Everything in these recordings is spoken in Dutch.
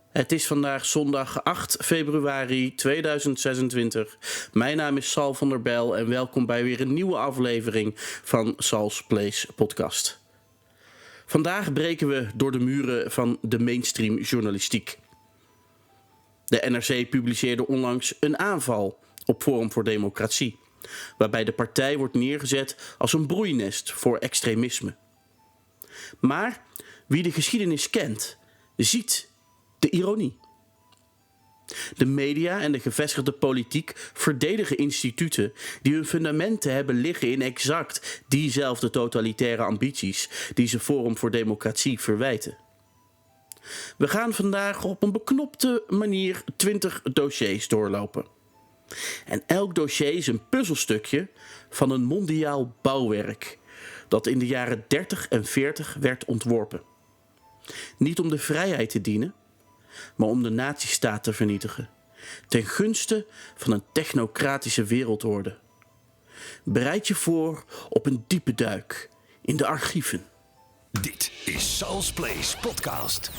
Het is vandaag zondag 8 februari 2026. Mijn naam is Sal van der Bijl en welkom bij weer een nieuwe aflevering van Sal's Place podcast. Vandaag breken we door de muren van de mainstream journalistiek. De NRC publiceerde onlangs een aanval op Forum voor Democratie, waarbij de partij wordt neergezet als een broeinest voor extremisme. Maar wie de geschiedenis kent, ziet de ironie. De media en de gevestigde politiek verdedigen instituten die hun fundamenten hebben liggen in exact diezelfde totalitaire ambities die ze Forum voor Democratie verwijten. We gaan vandaag op een beknopte manier 20 dossiers doorlopen. En elk dossier is een puzzelstukje van een mondiaal bouwwerk dat in de jaren 30 en 40 werd ontworpen. Niet om de vrijheid te dienen, maar om de nazistaat te vernietigen, ten gunste van een technocratische wereldorde. Bereid je voor op een diepe duik in de archieven. Dit is Sal's Place podcast.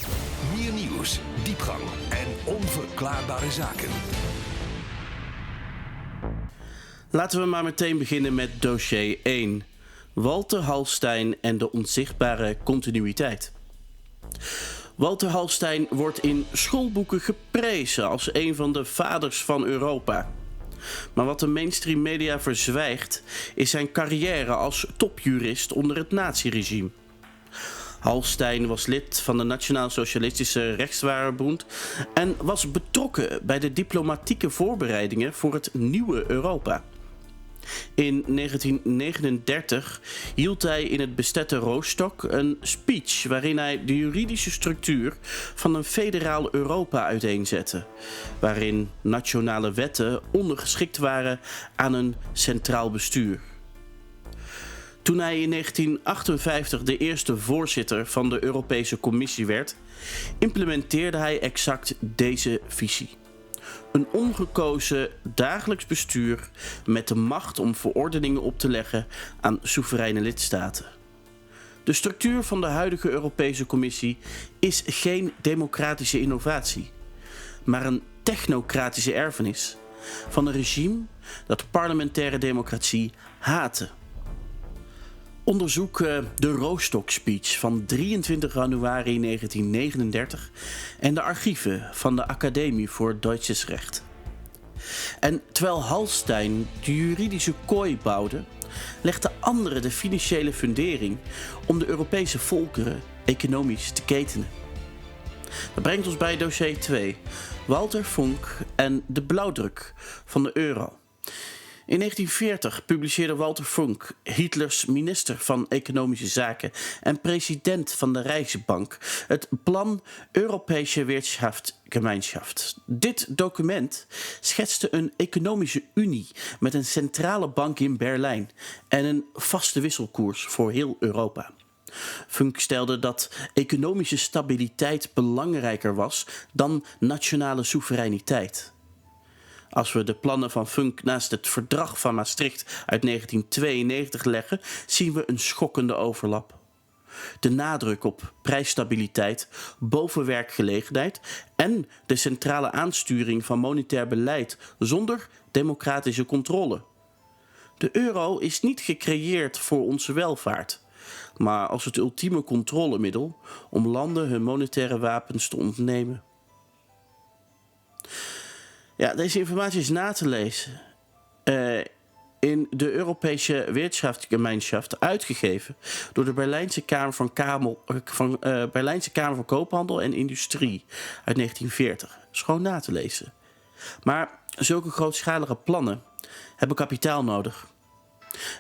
Meer nieuws, diepgang en onverklaarbare zaken. Laten we maar meteen beginnen met dossier 1. Walter Hallstein en de onzichtbare continuïteit. Walter Hallstein wordt in schoolboeken geprezen als een van de vaders van Europa. Maar wat de mainstream media verzwijgt, is zijn carrière als topjurist onder het naziregime. Hallstein was lid van de Nationaal-Socialistische Rechtswarenbond en was betrokken bij de diplomatieke voorbereidingen voor het nieuwe Europa. In 1939 hield hij in het besette Rostock een speech waarin hij de juridische structuur van een federaal Europa uiteenzette, waarin nationale wetten ondergeschikt waren aan een centraal bestuur. Toen hij in 1958 de eerste voorzitter van de Europese Commissie werd, implementeerde hij exact deze visie. Een ongekozen dagelijks bestuur met de macht om verordeningen op te leggen aan soevereine lidstaten. De structuur van de huidige Europese Commissie is geen democratische innovatie, maar een technocratische erfenis van een regime dat parlementaire democratie haatte. Onderzoek de Rostock Speech van 23 januari 1939 en de archieven van de Academie voor Deutsches Recht. En terwijl Hallstein de juridische kooi bouwde, legden anderen de financiële fundering om de Europese volkeren economisch te ketenen. Dat brengt ons bij dossier 2, Walter Funk en de blauwdruk van de euro. In 1940 publiceerde Walter Funk, Hitlers minister van Economische Zaken en president van de Rijksbank, het plan Europäische Wirtschaftsgemeinschaft. Dit document schetste een economische unie met een centrale bank in Berlijn en een vaste wisselkoers voor heel Europa. Funk stelde dat economische stabiliteit belangrijker was dan nationale soevereiniteit. Als we de plannen van Funk naast het verdrag van Maastricht uit 1992 leggen, zien we een schokkende overlap. De nadruk op prijsstabiliteit boven werkgelegenheid en de centrale aansturing van monetair beleid zonder democratische controle. De euro is niet gecreëerd voor onze welvaart, maar als het ultieme controlemiddel om landen hun monetaire wapens te ontnemen. Ja, deze informatie is na te lezen in de Europese Wirtschaftsgemeinschaft, uitgegeven door de Berlijnse Kamer van Koophandel en Industrie uit 1940. Dat is gewoon na te lezen. Maar zulke grootschalige plannen hebben kapitaal nodig.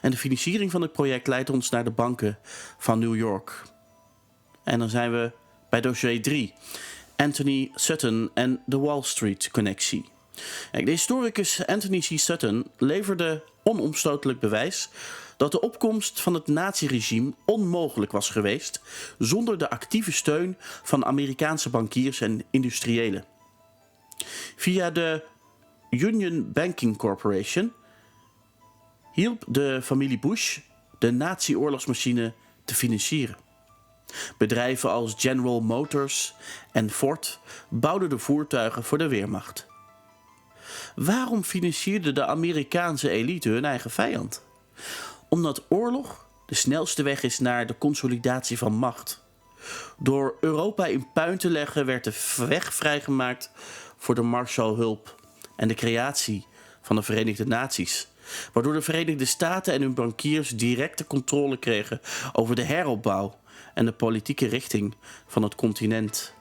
En de financiering van het project leidt ons naar de banken van New York. En dan zijn we bij dossier 3, Anthony Sutton en de Wall Street connectie. De historicus Anthony C. Sutton leverde onomstotelijk bewijs dat de opkomst van het naziregime onmogelijk was geweest zonder de actieve steun van Amerikaanse bankiers en industriëlen. Via de Union Banking Corporation hielp de familie Bush de nazi-oorlogsmachine te financieren. Bedrijven als General Motors en Ford bouwden de voertuigen voor de Weermacht. Waarom financierde de Amerikaanse elite hun eigen vijand? Omdat oorlog de snelste weg is naar de consolidatie van macht. Door Europa in puin te leggen werd de weg vrijgemaakt voor de Marshallhulp en de creatie van de Verenigde Naties, waardoor de Verenigde Staten en hun bankiers directe controle kregen over de heropbouw en de politieke richting van het continent.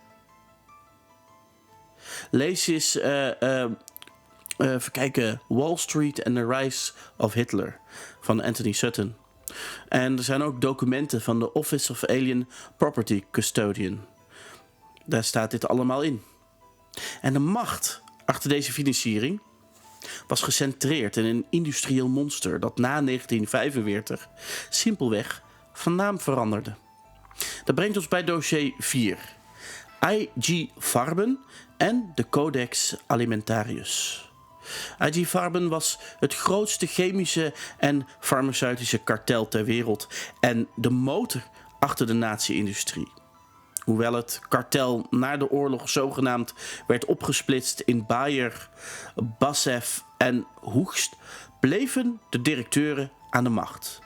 Lees eens even kijken, Wall Street and the Rise of Hitler van Anthony Sutton. En er zijn ook documenten van de Office of Alien Property Custodian. Daar staat dit allemaal in. En de macht achter deze financiering was gecentreerd in een industrieel monster dat na 1945 simpelweg van naam veranderde. Dat brengt ons bij dossier 4. I.G. Farben en de Codex Alimentarius. I.G. Farben was het grootste chemische en farmaceutische kartel ter wereld en de motor achter de nazi-industrie. Hoewel het kartel na de oorlog zogenaamd werd opgesplitst in Bayer, BASF en Hoechst, bleven de directeuren aan de macht.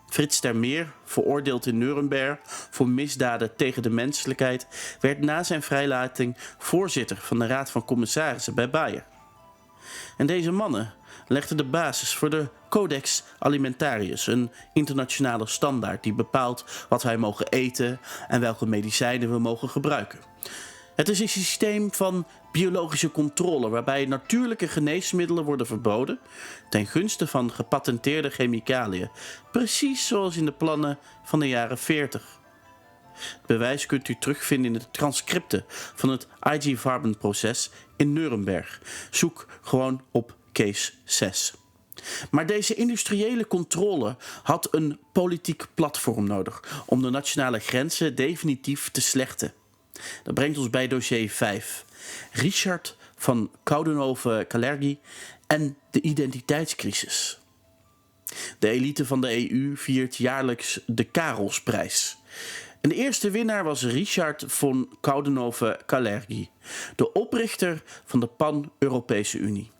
Frits Termeer, veroordeeld in Nuremberg voor misdaden tegen de menselijkheid, werd na zijn vrijlating voorzitter van de Raad van Commissarissen bij Bayer. En deze mannen legden de basis voor de Codex Alimentarius, een internationale standaard die bepaalt wat wij mogen eten en welke medicijnen we mogen gebruiken. Het is een systeem van biologische controle waarbij natuurlijke geneesmiddelen worden verboden ten gunste van gepatenteerde chemicaliën, precies zoals in de plannen van de jaren 40. Het bewijs kunt u terugvinden in de transcripten van het I.G. Farben-proces in Nuremberg. Zoek gewoon op case 6. Maar deze industriële controle had een politiek platform nodig om de nationale grenzen definitief te slechten. Dat brengt ons bij dossier 5. Richard van Coudenhove-Kalergi en de identiteitscrisis. De elite van de EU viert jaarlijks de Karelsprijs. En de eerste winnaar was Richard von Coudenhove-Kalergi, de oprichter van de Pan-Europese Unie.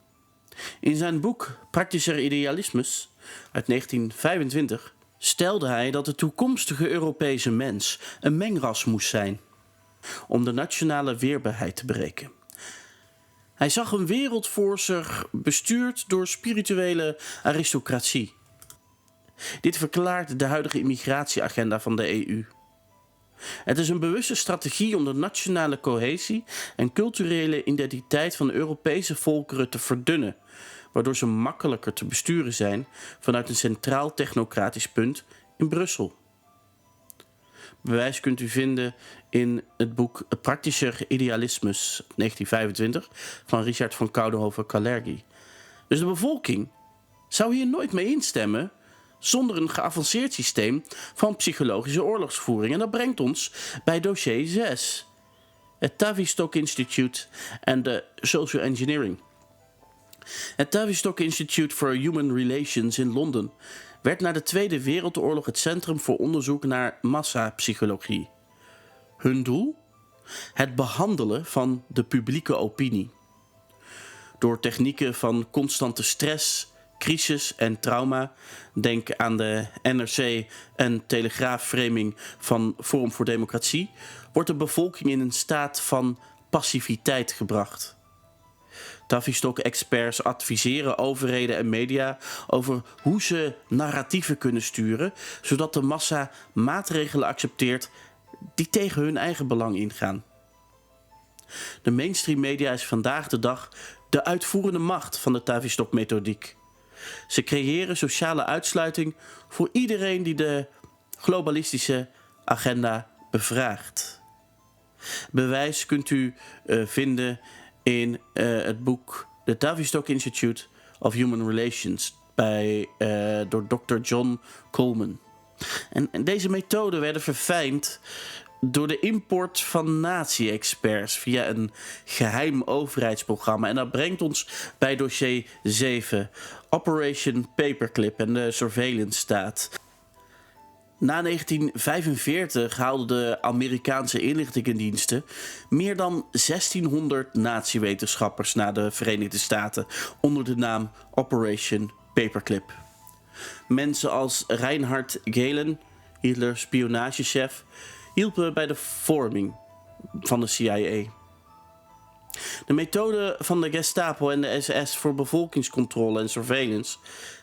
In zijn boek Praktischer Idealismus uit 1925 stelde hij dat de toekomstige Europese mens een mengras moest zijn om de nationale weerbaarheid te breken. Hij zag een wereld voor zich bestuurd door spirituele aristocratie. Dit verklaart de huidige immigratieagenda van de EU. Het is een bewuste strategie om de nationale cohesie en culturele identiteit van de Europese volkeren te verdunnen, waardoor ze makkelijker te besturen zijn vanuit een centraal technocratisch punt in Brussel. Bewijs kunt u vinden in het boek Praktischer Idealismus 1925 van Richard von Coudenhove-Kalergi. Dus de bevolking zou hier nooit mee instemmen zonder een geavanceerd systeem van psychologische oorlogsvoering. En dat brengt ons bij dossier 6. Het Tavistock Institute en de Social Engineering. Het Tavistock Institute for Human Relations in Londen werd na de Tweede Wereldoorlog het centrum voor onderzoek naar massapsychologie. Hun doel? Het behandelen van de publieke opinie. Door technieken van constante stress, crisis en trauma, denk aan de NRC en Telegraaf-framing van Forum voor Democratie, wordt de bevolking in een staat van passiviteit gebracht. Tavistock-experts adviseren overheden en media over hoe ze narratieven kunnen sturen, zodat de massa maatregelen accepteert die tegen hun eigen belang ingaan. De mainstream media is vandaag de dag de uitvoerende macht van de Tavistock-methodiek. Ze creëren sociale uitsluiting voor iedereen die de globalistische agenda bevraagt. Bewijs kunt u vinden in het boek The Tavistock Institute of Human Relations door Dr. John Coleman. En deze methoden werden verfijnd door de import van nazi-experts via een geheim overheidsprogramma. En dat brengt ons bij dossier 7, Operation Paperclip en de surveillance staat. Na 1945 haalden de Amerikaanse inlichtingendiensten meer dan 1600 nazi-wetenschappers naar de Verenigde Staten onder de naam Operation Paperclip. Mensen als Reinhard Gehlen, Hitlers spionagechef, hielpen bij de vorming van de CIA. De methoden van de Gestapo en de SS voor bevolkingscontrole en surveillance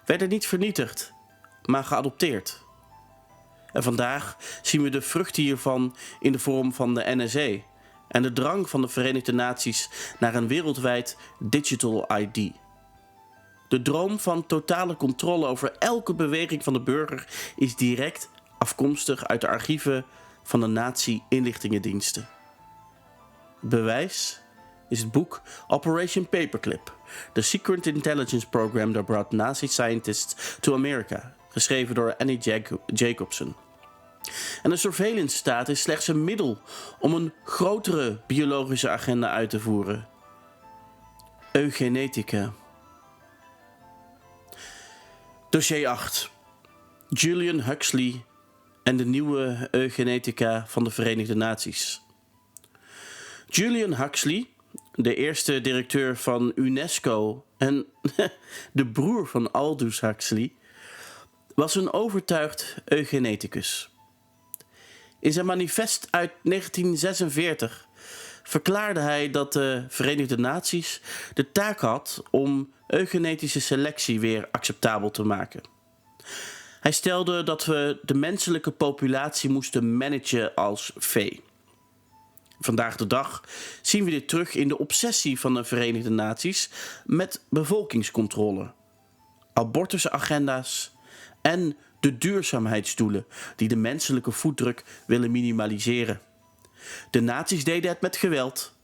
werden niet vernietigd, maar geadopteerd. En vandaag zien we de vruchten hiervan in de vorm van de NSA en de drang van de Verenigde Naties naar een wereldwijd Digital ID. De droom van totale controle over elke beweging van de burger is direct afkomstig uit de archieven van de Nazi-inlichtingendiensten. Bewijs is het boek Operation Paperclip, The Secret Intelligence Program that Brought Nazi Scientists to America, geschreven door Annie Jacobsen. En de surveillance staat is slechts een middel om een grotere biologische agenda uit te voeren. Eugenetica. Dossier 8. Julian Huxley en de nieuwe eugenetica van de Verenigde Naties. Julian Huxley, de eerste directeur van UNESCO en de broer van Aldous Huxley, was een overtuigd eugeneticus. In zijn manifest uit 1946 verklaarde hij dat de Verenigde Naties de taak had om eugenetische selectie weer acceptabel te maken. Hij stelde dat we de menselijke populatie moesten managen als vee. Vandaag de dag zien we dit terug in de obsessie van de Verenigde Naties met bevolkingscontrole, abortusagenda's en de duurzaamheidsdoelen die de menselijke voetdruk willen minimaliseren. De naties deden het met geweld.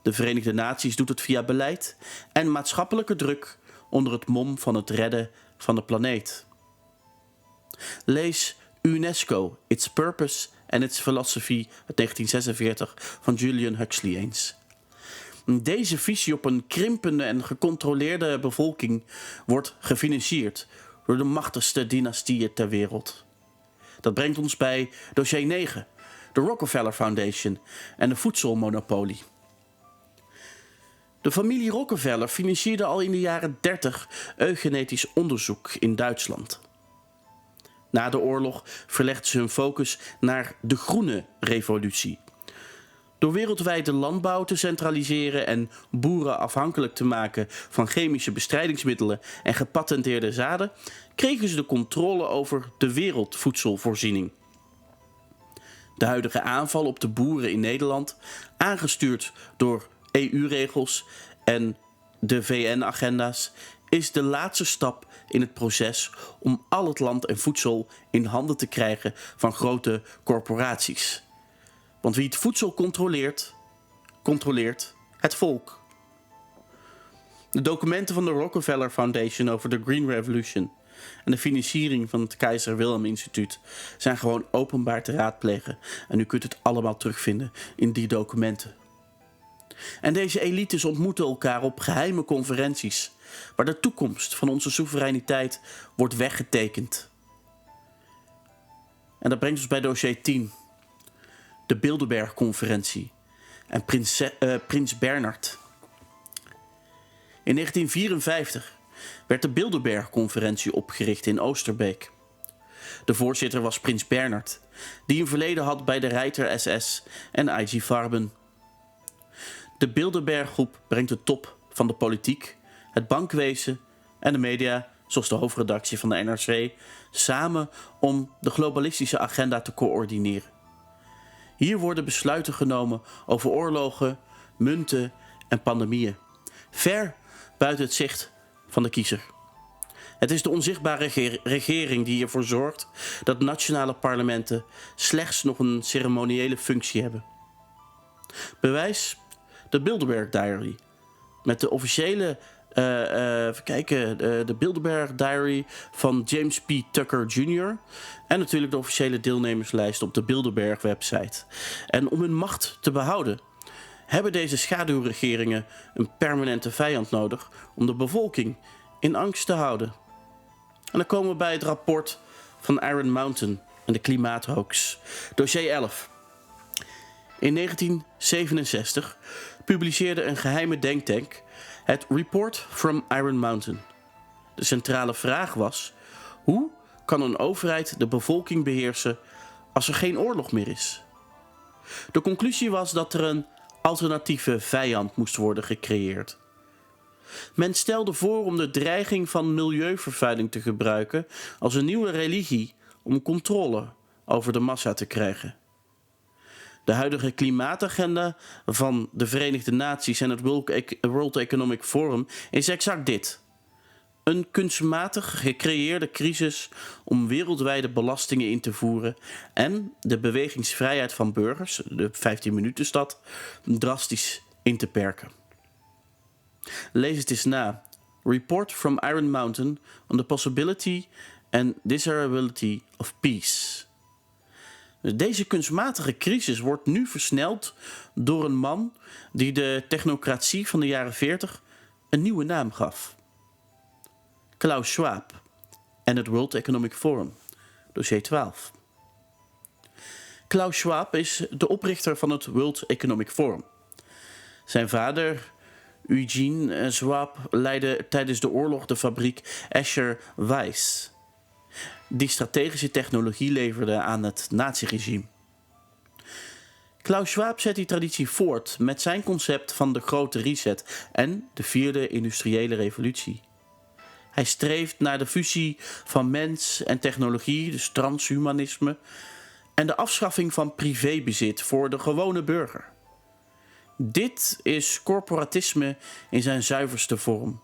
De Verenigde Naties doet het via beleid en maatschappelijke druk onder het mom van het redden van de planeet. Lees UNESCO, Its Purpose and Its Philosophy uit 1946 van Julian Huxley eens. Deze visie op een krimpende en gecontroleerde bevolking wordt gefinancierd door de machtigste dynastieën ter wereld. Dat brengt ons bij dossier 9, de Rockefeller Foundation en de voedselmonopolie. De familie Rockefeller financierde al in de jaren 30 eugenetisch onderzoek in Duitsland. Na de oorlog verlegden ze hun focus naar de groene revolutie. Door wereldwijd de landbouw te centraliseren en boeren afhankelijk te maken van chemische bestrijdingsmiddelen en gepatenteerde zaden, kregen ze de controle over de wereldvoedselvoorziening. De huidige aanval op de boeren in Nederland, aangestuurd door EU-regels en de VN-agenda's, is de laatste stap in het proces om al het land en voedsel in handen te krijgen van grote corporaties. Want wie het voedsel controleert, controleert het volk. De documenten van de Rockefeller Foundation over de Green Revolution en de financiering van het Keizer Wilhelm Instituut zijn gewoon openbaar te raadplegen. En u kunt het allemaal terugvinden in die documenten. En deze elites ontmoeten elkaar op geheime conferenties, waar de toekomst van onze soevereiniteit wordt weggetekend. En dat brengt ons bij dossier 10. De Bilderberg-conferentie en prins Bernhard. In 1954 werd de Bilderberg-conferentie opgericht in Oosterbeek. De voorzitter was prins Bernhard, die een verleden had bij de Reiter SS en IG Farben. De Bilderberg-groep brengt de top van de politiek, het bankwezen en de media, zoals de hoofdredactie van de NRC, samen om de globalistische agenda te coördineren. Hier worden besluiten genomen over oorlogen, munten en pandemieën, ver buiten het zicht van de kiezer. Het is de onzichtbare regering die ervoor zorgt dat nationale parlementen slechts nog een ceremoniële functie hebben. Bewijs: de Bilderberg Diary, met de officiële de Bilderberg Diary van James P. Tucker Jr. en natuurlijk de officiële deelnemerslijst op de Bilderberg website. En om hun macht te behouden, hebben deze schaduwregeringen een permanente vijand nodig om de bevolking in angst te houden. En dan komen we bij het rapport van Iron Mountain en de klimaathoax. Dossier 11. In 1967 publiceerde een geheime denktank het Report from Iron Mountain. De centrale vraag was: hoe kan een overheid de bevolking beheersen als er geen oorlog meer is? De conclusie was dat er een alternatieve vijand moest worden gecreëerd. Men stelde voor om de dreiging van milieuvervuiling te gebruiken als een nieuwe religie om controle over de massa te krijgen. De huidige klimaatagenda van de Verenigde Naties en het World Economic Forum is exact dit. Een kunstmatig gecreëerde crisis om wereldwijde belastingen in te voeren en de bewegingsvrijheid van burgers, de 15-minutenstad, drastisch in te perken. Lees het eens na. Report from Iron Mountain on the Possibility and Desirability of Peace. Deze kunstmatige crisis wordt nu versneld door een man die de technocratie van de jaren 40 een nieuwe naam gaf. Klaus Schwab en het World Economic Forum, dossier 12. Klaus Schwab is de oprichter van het World Economic Forum. Zijn vader, Eugene Schwab, leidde tijdens de oorlog de fabriek Escher-Wyss, die strategische technologie leverde aan het naziregime. Klaus Schwab zet die traditie voort met zijn concept van de grote reset en de vierde industriële revolutie. Hij streeft naar de fusie van mens en technologie, dus transhumanisme, en de afschaffing van privébezit voor de gewone burger. Dit is corporatisme in zijn zuiverste vorm.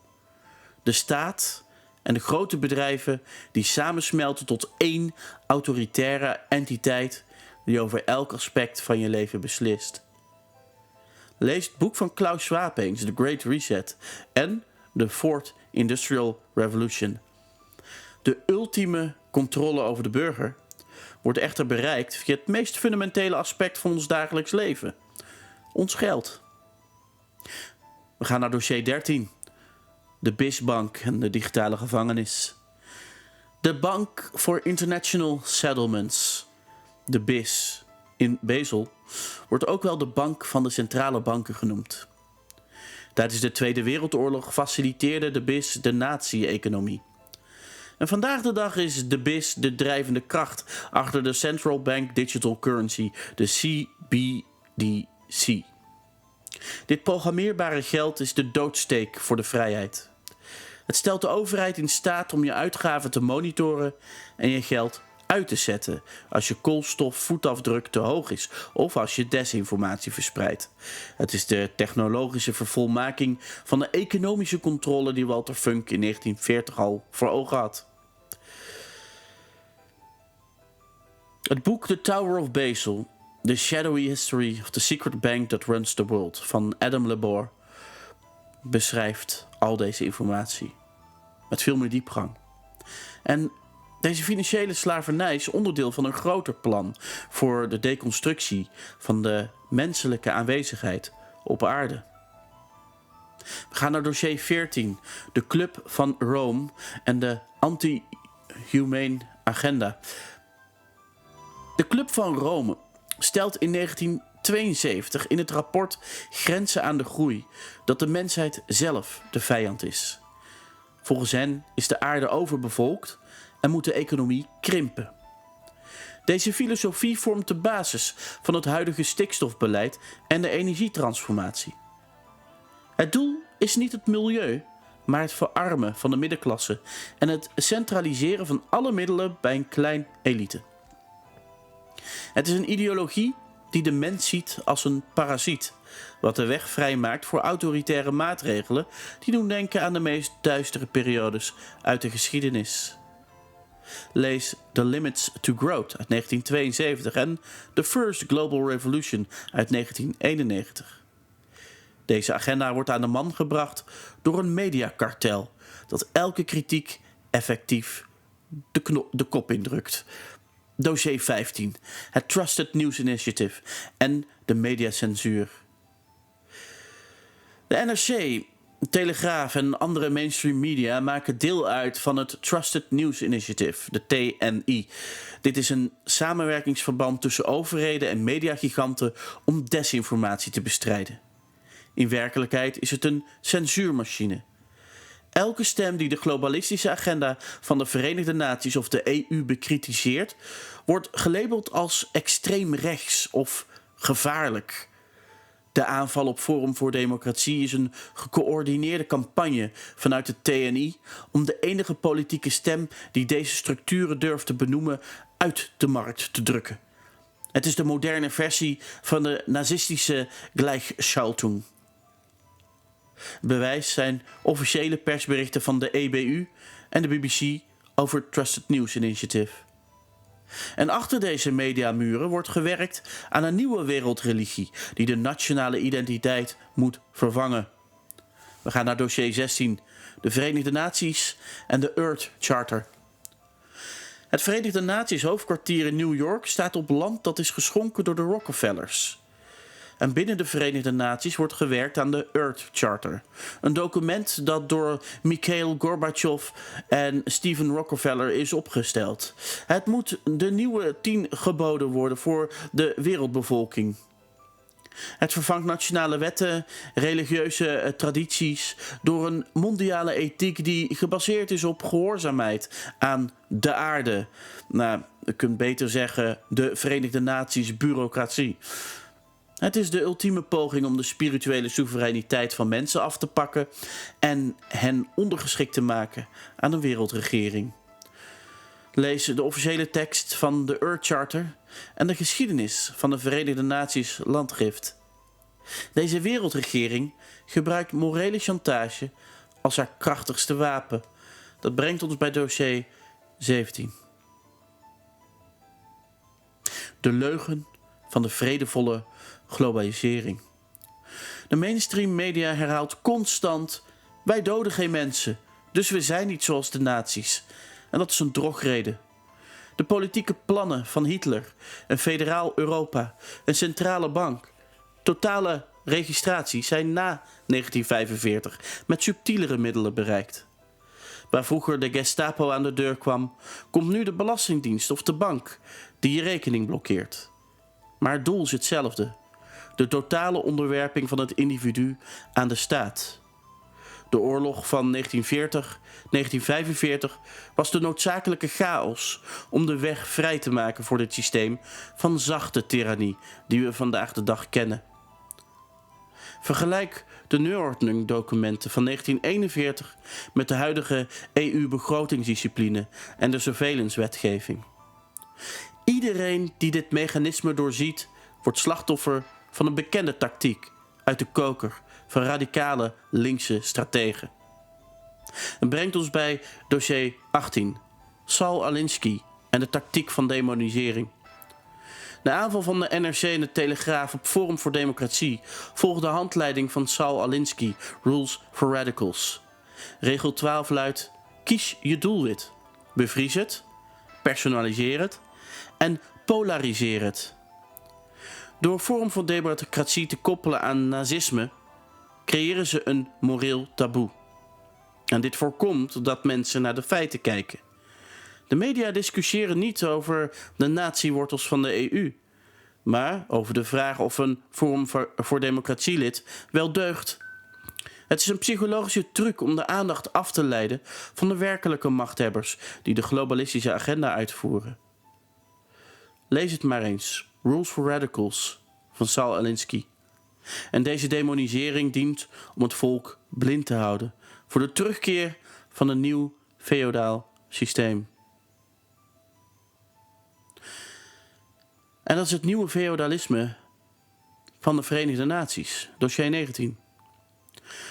De staat en de grote bedrijven die samensmelten tot één autoritaire entiteit die over elk aspect van je leven beslist. Lees het boek van Klaus Schwab eens, The Great Reset en The Fourth Industrial Revolution. De ultieme controle over de burger wordt echter bereikt via het meest fundamentele aspect van ons dagelijks leven: ons geld. We gaan naar dossier 13. De BIS-bank en de digitale gevangenis. De Bank for International Settlements, de BIS, in Basel, wordt ook wel de bank van de centrale banken genoemd. Tijdens de Tweede Wereldoorlog faciliteerde de BIS de nazi-economie. En vandaag de dag is de BIS de drijvende kracht achter de Central Bank Digital Currency, de CBDC. Dit programmeerbare geld is de doodsteek voor de vrijheid. Het stelt de overheid in staat om je uitgaven te monitoren en je geld uit te zetten als je koolstofvoetafdruk te hoog is of als je desinformatie verspreidt. Het is de technologische vervolmaking van de economische controle die Walter Funk in 1940 al voor ogen had. Het boek The Tower of Basel, The Shadowy History of the Secret Bank That Runs the World van Adam Labor beschrijft al deze informatie met veel meer diepgang. En deze financiële slavernij is onderdeel van een groter plan voor de deconstructie van de menselijke aanwezigheid op aarde. We gaan naar dossier 14, de Club van Rome en de Anti-Humane Agenda. De Club van Rome stelt in 1972 in het rapport Grenzen aan de Groei dat de mensheid zelf de vijand is. Volgens hen is de aarde overbevolkt en moet de economie krimpen. Deze filosofie vormt de basis van het huidige stikstofbeleid en de energietransformatie. Het doel is niet het milieu, maar het verarmen van de middenklasse en het centraliseren van alle middelen bij een klein elite. Het is een ideologie die de mens ziet als een parasiet, wat de weg vrijmaakt voor autoritaire maatregelen die doen denken aan de meest duistere periodes uit de geschiedenis. Lees The Limits to Growth uit 1972 en The First Global Revolution uit 1991. Deze agenda wordt aan de man gebracht door een mediakartel dat elke kritiek effectief de kop indrukt. Dossier 15, het Trusted News Initiative en de mediacensuur. De NRC Telegraaf en andere mainstream media maken deel uit van het Trusted News Initiative, de TNI. Dit is een samenwerkingsverband tussen overheden en mediagiganten om desinformatie te bestrijden. In werkelijkheid is het een censuurmachine. Elke stem die de globalistische agenda van de Verenigde Naties of de EU bekritiseert, wordt gelabeld als extreem rechts of gevaarlijk. De aanval op Forum voor Democratie is een gecoördineerde campagne vanuit de TNI om de enige politieke stem die deze structuren durft te benoemen uit de markt te drukken. Het is de moderne versie van de nazistische Gleichschaltung. Bewijs zijn officiële persberichten van de EBU en de BBC over het Trusted News Initiative. En achter deze mediamuren wordt gewerkt aan een nieuwe wereldreligie die de nationale identiteit moet vervangen. We gaan naar dossier 16, de Verenigde Naties en de Earth Charter. Het Verenigde Naties hoofdkwartier in New York staat op land dat is geschonken door de Rockefellers. En binnen de Verenigde Naties wordt gewerkt aan de Earth Charter. Een document dat door Mikhail Gorbachev en Stephen Rockefeller is opgesteld. Het moet de nieuwe 10 geboden worden voor de wereldbevolking. Het vervangt nationale wetten, religieuze tradities door een mondiale ethiek die gebaseerd is op gehoorzaamheid aan de aarde. Nou, je kunt beter zeggen de Verenigde Naties bureaucratie. Het is de ultieme poging om de spirituele soevereiniteit van mensen af te pakken en hen ondergeschikt te maken aan een wereldregering. Lees de officiële tekst van de Earth Charter en de geschiedenis van de Verenigde Naties landgift. Deze wereldregering gebruikt morele chantage als haar krachtigste wapen. Dat brengt ons bij dossier 17. De leugen van de vredevolle globalisering. De mainstream media herhaalt constant: wij doden geen mensen, dus we zijn niet zoals de nazi's. En dat is een drogreden. De politieke plannen van Hitler, een federaal Europa, een centrale bank, totale registratie zijn na 1945 met subtielere middelen bereikt. Waar vroeger de Gestapo aan de deur kwam, komt nu de Belastingdienst of de bank die je rekening blokkeert. Maar het doel is hetzelfde: de totale onderwerping van het individu aan de staat. De oorlog van 1940-1945 was de noodzakelijke chaos om de weg vrij te maken voor dit systeem van zachte tirannie die we vandaag de dag kennen. Vergelijk de Neuordnung-documenten van 1941 met de huidige EU-begrotingsdiscipline en de surveillance-wetgeving. Iedereen die dit mechanisme doorziet, wordt slachtoffer van een bekende tactiek uit de koker van radicale linkse strategen. Het brengt ons bij dossier 18, Saul Alinsky en de tactiek van demonisering. De aanval van de NRC en de Telegraaf op Forum voor Democratie volgde de handleiding van Saul Alinsky, Rules for Radicals. Regel 12 luidt: kies je doelwit, bevries het, personaliseer het en polariseer het. Door Forum voor Democratie te koppelen aan nazisme creëren ze een moreel taboe. En dit voorkomt dat mensen naar de feiten kijken. De media discussiëren niet over de natiewortels van de EU, maar over de vraag of een Forum voor Democratie-lid wel deugt. Het is een psychologische truc om de aandacht af te leiden van de werkelijke machthebbers die de globalistische agenda uitvoeren. Lees het maar eens, Rules for Radicals van Saul Alinsky. En deze demonisering dient om het volk blind te houden voor de terugkeer van een nieuw feodaal systeem. En dat is het nieuwe feodalisme van de Verenigde Naties, dossier 19.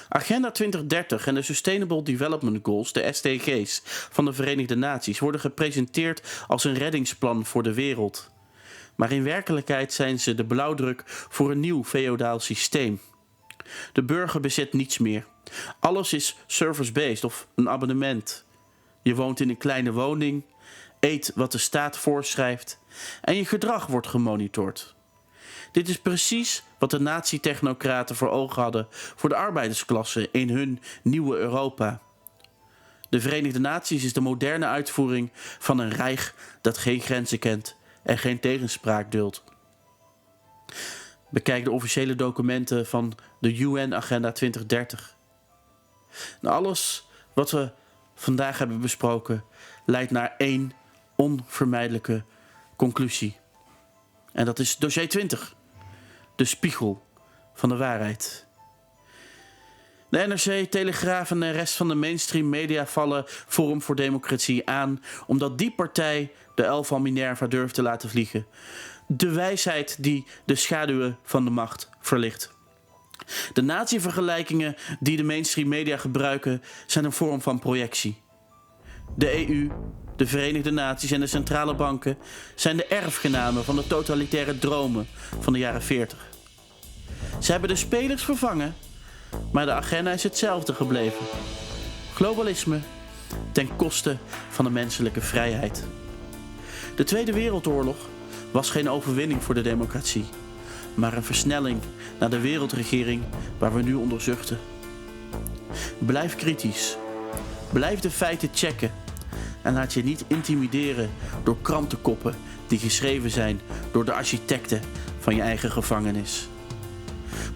Agenda 2030 en de Sustainable Development Goals, de SDG's, van de Verenigde Naties worden gepresenteerd als een reddingsplan voor de wereld. Maar in werkelijkheid zijn ze de blauwdruk voor een nieuw feodaal systeem. De burger bezit niets meer. Alles is service-based of een abonnement. Je woont in een kleine woning, eet wat de staat voorschrijft en je gedrag wordt gemonitord. Dit is precies wat de nazi-technocraten voor ogen hadden voor de arbeidersklasse in hun nieuwe Europa. De Verenigde Naties is de moderne uitvoering van een rijk dat geen grenzen kent en geen tegenspraak duldt. Bekijk de officiële documenten van de UN-agenda 2030. Alles wat we vandaag hebben besproken leidt naar één onvermijdelijke conclusie. En dat is dossier 20. De spiegel van de waarheid. De NRC, Telegraaf en de rest van de mainstream media vallen Forum voor Democratie aan, omdat die partij de uil van Minerva durft te laten vliegen. De wijsheid die de schaduwen van de macht verlicht. De nazi-vergelijkingen die de mainstream media gebruiken zijn een vorm van projectie. De EU, de Verenigde Naties en de centrale banken zijn de erfgenamen van de totalitaire dromen van de jaren 40. Ze hebben de spelers vervangen, maar de agenda is hetzelfde gebleven. Globalisme ten koste van de menselijke vrijheid. De Tweede Wereldoorlog was geen overwinning voor de democratie, maar een versnelling naar de wereldregering waar we nu onder zuchten. Blijf kritisch. Blijf de feiten checken. En laat je niet intimideren door krantenkoppen die geschreven zijn door de architecten van je eigen gevangenis.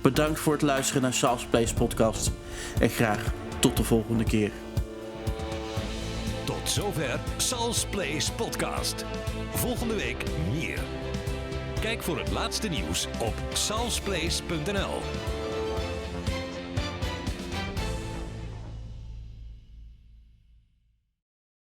Bedankt voor het luisteren naar Sal's Place podcast. En graag tot de volgende keer. Tot zover Sal's Place podcast. Volgende week meer. Kijk voor het laatste nieuws op salsplace.nl.